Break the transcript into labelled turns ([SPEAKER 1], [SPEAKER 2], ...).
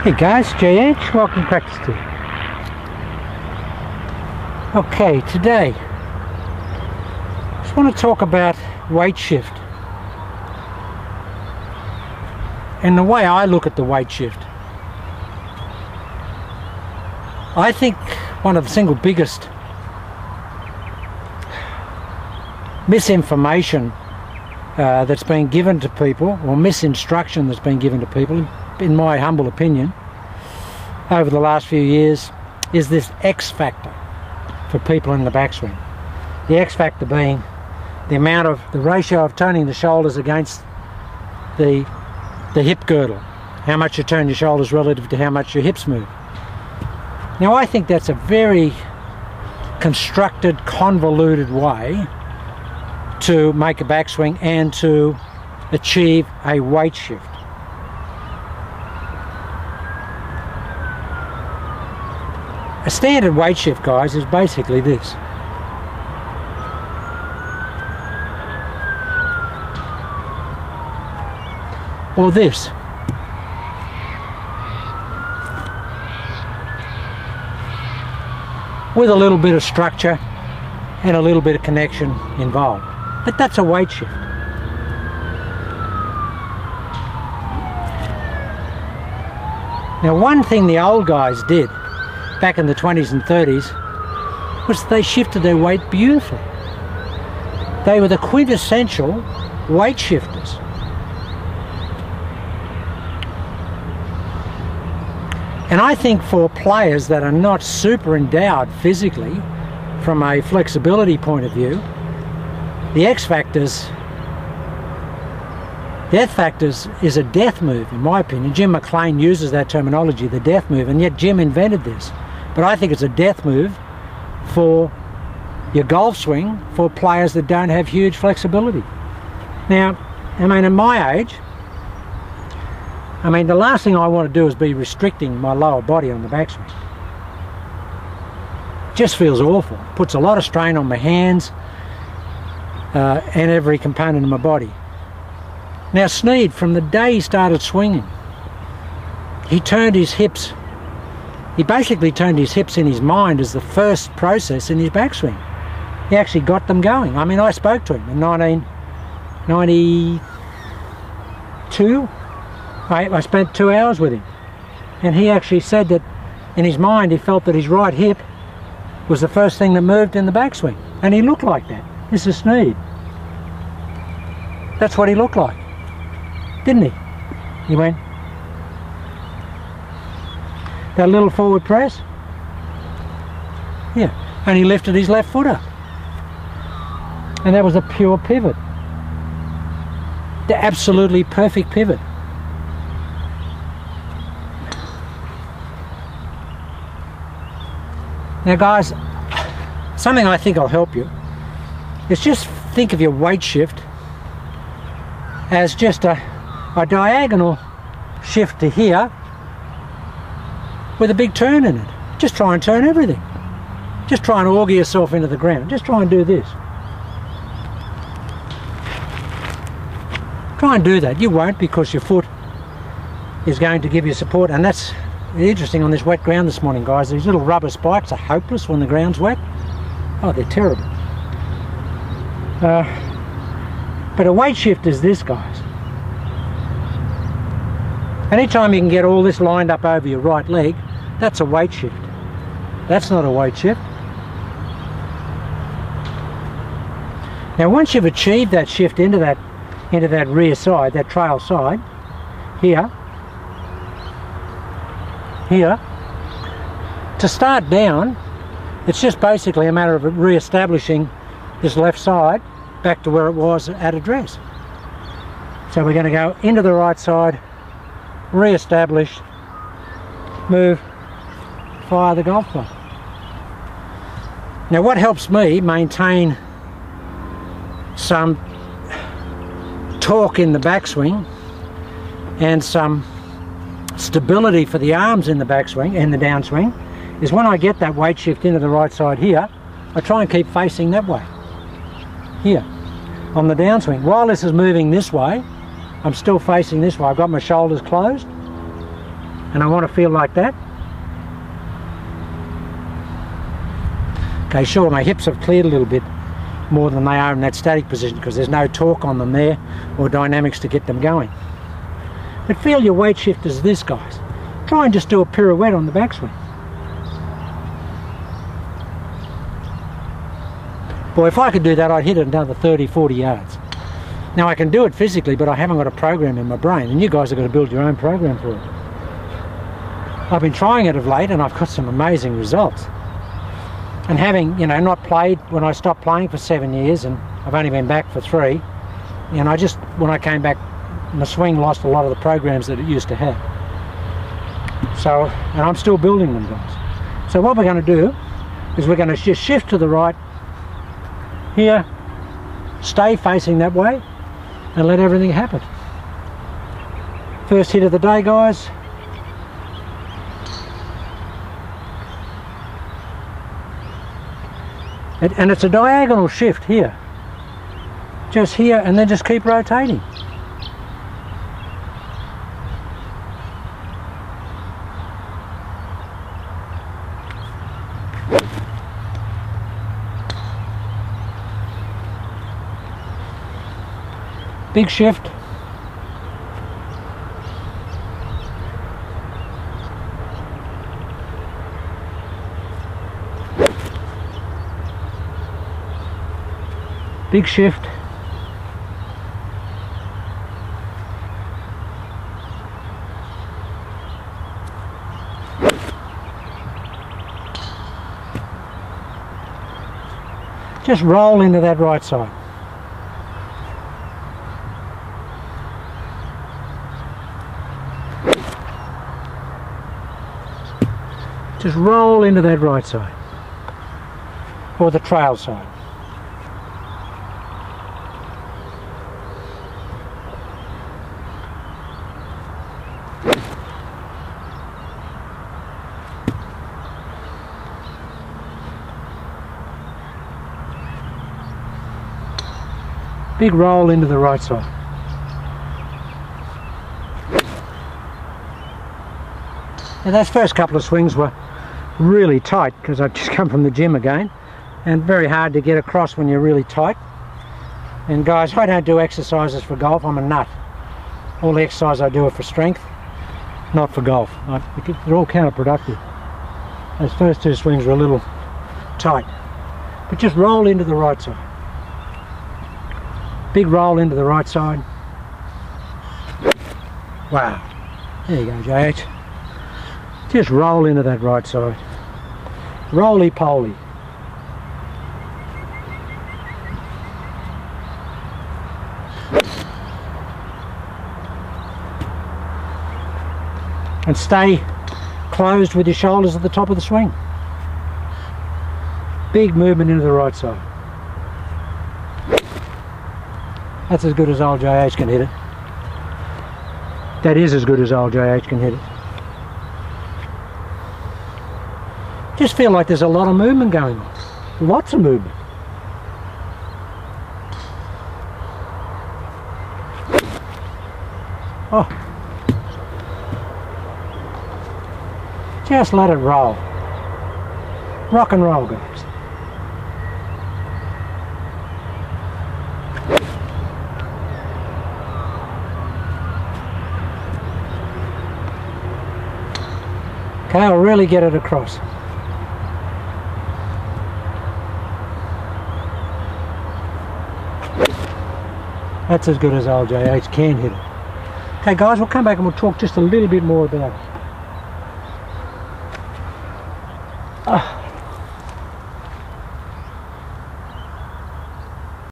[SPEAKER 1] Hey guys, JH, welcome to Practice 2. Okay, today I just want to talk about weight shift and the way I look at the weight shift. I think one of the single biggest misinformation that's been given to people, or misinstruction that's been given to people, in my humble opinion, over the last few years, is this X factor for people in the backswing. The X factor being the ratio of turning the shoulders against the hip girdle. How much you turn your shoulders relative to how much your hips move. Now I think that's a very constructed, convoluted way to make a backswing and to achieve a weight shift. A standard weight shift, guys, is basically this. Or this. With a little bit of structure and a little bit of connection involved. But that's a weight shift. Now, one thing the old guys did back in the 20s and 30s was they shifted their weight beautifully. They were the quintessential weight shifters. And I think for players that are not super endowed physically, from a flexibility point of view, the X factors, death factors is a death move, in my opinion. Jim McLean uses that terminology, the death move, and yet Jim invented this. But I think it's a death move for your golf swing for players that don't have huge flexibility. Now, I mean, at my age, the last thing I want to do is be restricting my lower body on the backswing. It just feels awful. It puts a lot of strain on my hands and every component of my body. Now Snead, from the day he started swinging, he basically turned his hips in his mind as the first process in his backswing. He actually got them going. I mean, I spoke to him in 1992. I spent 2 hours with him, and he actually said that in his mind he felt that his right hip was the first thing that moved in the backswing, and he looked like that. This is Snead. That's what he looked like, didn't he? He went, that little forward press, yeah, and he lifted his left foot up, and that was a pure pivot, the absolutely perfect pivot. Now guys, something I think will help you is just think of your weight shift as just a diagonal shift to here with a big turn in it. Just try and turn everything. Just try and auger yourself into the ground. Just try and do this. Try and do that. You won't, because your foot is going to give you support, and that's interesting on this wet ground this morning, guys. These little rubber spikes are hopeless when the ground's wet. Oh, they're terrible. But a weight shift is this, guys. Anytime you can get all this lined up over your right leg, that's a weight shift. That's not a weight shift. Now once you've achieved that shift into that rear side, that trail side, here, to start down, it's just basically a matter of re-establishing this left side back to where it was at address. So we're going to go into the right side, re-establish, move, fire the golf club. Now what helps me maintain some torque in the backswing and some stability for the arms in the backswing and the downswing is when I get that weight shift into the right side here, I try and keep facing that way. Here, on the downswing. While this is moving this way, I'm still facing this way. I've got my shoulders closed and I want to feel like that. Okay, sure, my hips have cleared a little bit more than they are in that static position because there's no torque on them there or dynamics to get them going. But feel your weight shift as this, guys. Try and just do a pirouette on the backswing. Boy, if I could do that, I'd hit it another 30, 40 yards. Now I can do it physically, but I haven't got a program in my brain, and you guys have got to build your own program for it. I've been trying it of late and I've got some amazing results. And having, you know, not played, when I stopped playing for 7 years, and I've only been back for 3, and I just, when I came back, my swing lost a lot of the programs that it used to have. So, and I'm still building them, guys. So what we're going to do is we're going to just shift to the right here, stay facing that way, and let everything happen. First hit of the day, guys. And it's a diagonal shift here. Just here, and then just keep rotating. Big shift. Big shift. Just roll into that right side. Just roll into that right side, or the trail side. Big roll into the right side. Now those first couple of swings were really tight because I've just come from the gym again, and very hard to get across when you're really tight. And guys, I don't do exercises for golf. I'm a nut. All the exercise I do are for strength, not for golf. They're all counterproductive. Those first two swings were a little tight, but just roll into the right side. Big roll into the right side. Wow. There you go, JH. Just roll into that right side. Roly-poly. And stay closed with your shoulders at the top of the swing. Big movement into the right side. That's as good as old JH can hit it. That is as good as old JH can hit it. Just feel like there's a lot of movement going on. Lots of movement. Oh. Just let it roll. Rock and roll, guys. Okay, I'll really get it across. That's as good as old JH can hit it. Okay guys, we'll come back and we'll talk just a little bit more about it.